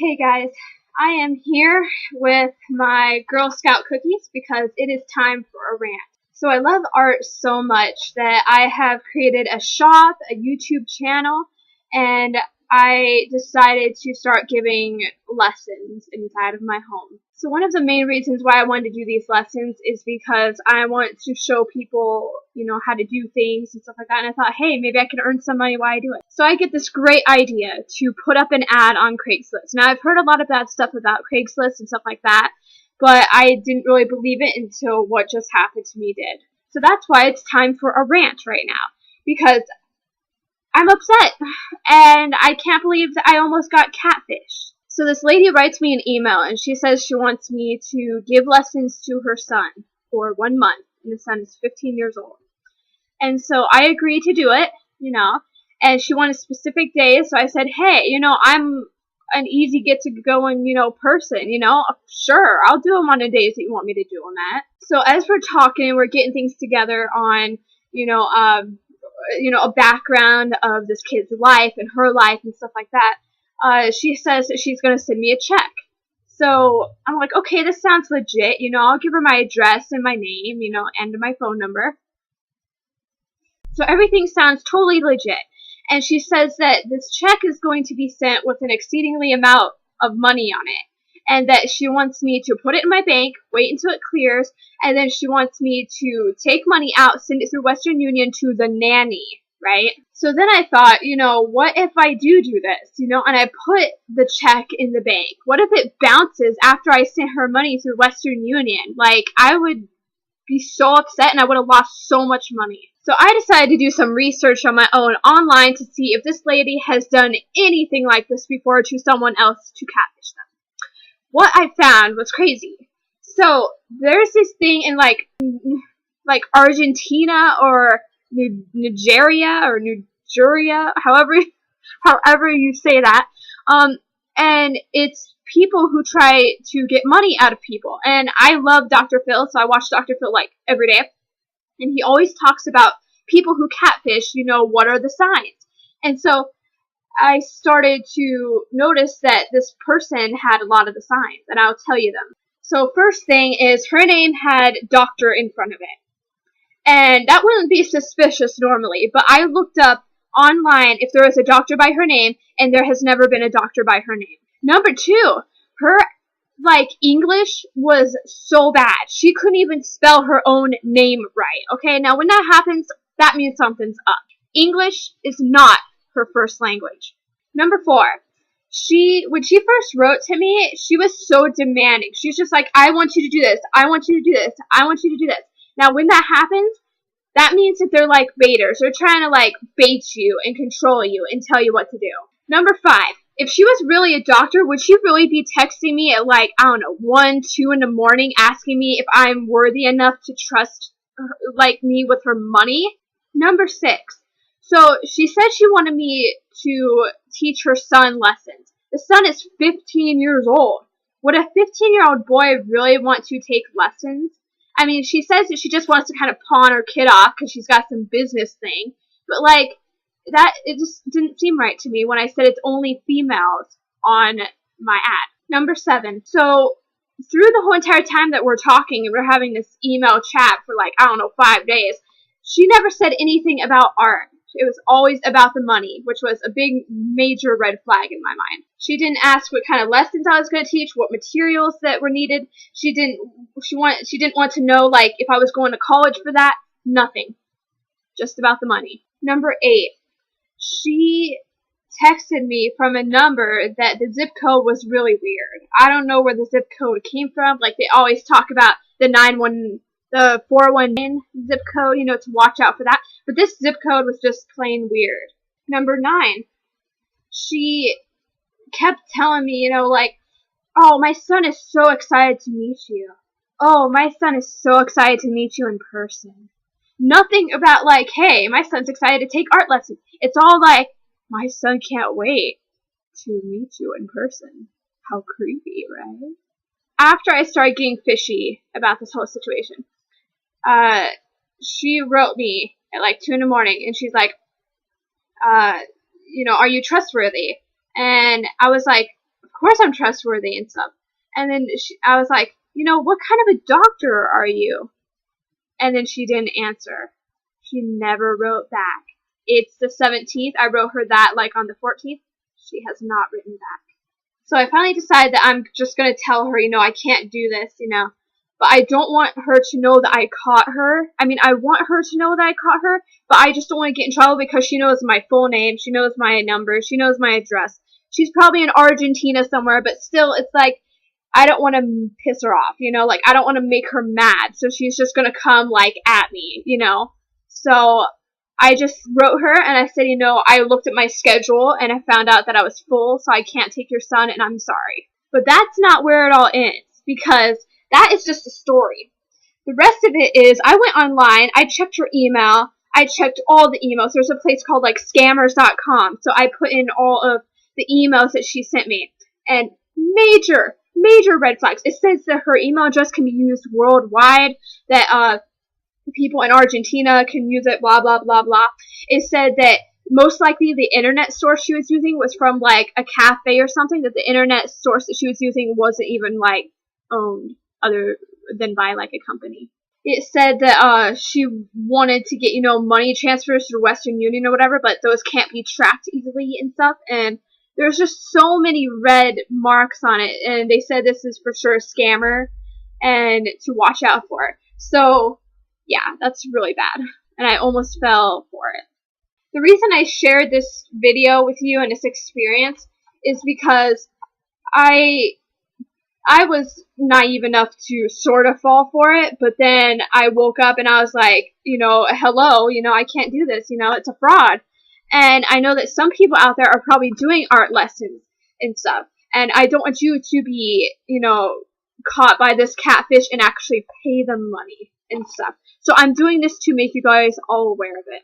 Hey guys, I am here with my Girl Scout cookies because it is time for a rant. So I love art so much that I have created a shop, a YouTube channel, and I decided to start giving lessons inside of my home. So one of the main reasons why I wanted to do these lessons is because I want to show people, how to do things and stuff like that. And I thought, hey, maybe I can earn some money while I do it. So I get this great idea to put up an ad on Craigslist. Now I've heard a lot of bad stuff about Craigslist and stuff like that, but I didn't really believe it until what just happened to me did. So that's why it's time for a rant right now, because I'm upset and I can't believe that I almost got catfished. So this lady writes me an email and she says she wants me to give lessons to her son for 1 month, and the son is 15 years old. And so I agreed to do it, and she wanted specific days, so I said, hey, I'm an easy get-to-going, person, sure, I'll do them on the days that you want me to do them at. So as we're talking, we're getting things together on, a background of this kid's life and her life and stuff like that. She says that she's going to send me a check. So I'm like, okay, this sounds legit, I'll give her my address and my name, and my phone number. So everything sounds totally legit. And she says that this check is going to be sent with an exceedingly amount of money on it. And that she wants me to put it in my bank, wait until it clears, and then she wants me to take money out, send it through Western Union to the nanny, right? So then I thought, what if I do this, and I put the check in the bank? What if it bounces after I sent her money through Western Union? Like, I would be so upset and I would have lost so much money. So I decided to do some research on my own online to see if this lady has done anything like this before to someone else to catfish them. What I found was crazy. So there's this thing in like Argentina or Nigeria or Nigeria, however you say that, and it's people who try to get money out of people. And I love Dr. Phil, so I watch Dr. Phil like every day. And he always talks about people who catfish, what are the signs? And so I started to notice that this person had a lot of the signs, and I'll tell you them. So first thing is her name had doctor in front of it. And that wouldn't be suspicious normally, but I looked up online if there was a doctor by her name, and there has never been a doctor by her name. Number two, her English was so bad. She couldn't even spell her own name right. Okay, now when that happens, that means something's up. English is not her first language. Number four, when she first wrote to me, she was so demanding. She's just like, I want you to do this. I want you to do this. I want you to do this. Now when that happens, that means that they're like baiters. They're trying to bait you and control you and tell you what to do. Number five, if she was really a doctor, would she really be texting me at 1, 2 in the morning asking me if I'm worthy enough to trust her, me with her money? Number six, so she said she wanted me to teach her son lessons. The son is 15 years old. Would a 15-year-old boy really want to take lessons? I mean, she says that she just wants to kind of pawn her kid off because she's got some business thing. But that, it just didn't seem right to me when I said it's only females on my ad. Number seven, so through the whole entire time that we're talking and we're having this email chat for 5 days, she never said anything about art. It was always about the money, which was a big, major red flag in my mind. She didn't ask what kind of lessons I was going to teach, what materials that were needed. She didn't want to know if I was going to college for that. Nothing. Just about the money. Number 8. She texted me from a number that the zip code was really weird. I don't know where the zip code came from. They always talk about the 419 zip code, to watch out for that. But this zip code was just plain weird. Number 9, she kept telling me, oh, my son is so excited to meet you. Oh, my son is so excited to meet you in person. Nothing about hey, my son's excited to take art lessons. It's all my son can't wait to meet you in person. How creepy, right? After I started getting fishy about this whole situation, she wrote me at 2 in the morning, and she's like, are you trustworthy? And I was like, of course I'm trustworthy and stuff. And then I was like, what kind of a doctor are you? And then she didn't answer. She never wrote back. It's the 17th. I wrote her that like on the 14th. She has not written back. So I finally decided that I'm just going to tell her, I can't do this, But I don't want her to know that I caught her. I mean, I want her to know that I caught her, but I just don't want to get in trouble because she knows my full name. She knows my number. She knows my address. She's probably in Argentina somewhere, but still, it's like, I don't want to piss her off, Like, I don't want to make her mad, so she's just going to come, like, at me, So I just wrote her, and I said, I looked at my schedule, and I found out that I was full, so I can't take your son, and I'm sorry. But that's not where it all ends, because that is just a story. The rest of it is, I went online, I checked her email, I checked all the emails. There's a place called, like, scammers.com, so I put in all of the emails that she sent me, and major red flags. It says that her email address can be used worldwide, that people in Argentina can use it, blah, blah, blah, blah. It said that most likely the internet source she was using was from, like, a cafe or something, that the internet source that she was using wasn't even, like, owned other than by, like, a company. It said that she wanted to get, money transfers through Western Union or whatever, but those can't be tracked easily and stuff, and there's just so many red marks on it, and they said this is for sure a scammer, and to watch out for it. So, yeah, that's really bad, and I almost fell for it. The reason I shared this video with you and this experience is because I was naive enough to sort of fall for it, but then I woke up and I was like, hello, I can't do this, it's a fraud. And I know that some people out there are probably doing art lessons and stuff. And I don't want you to be, caught by this catfish and actually pay them money and stuff. So I'm doing this to make you guys all aware of it.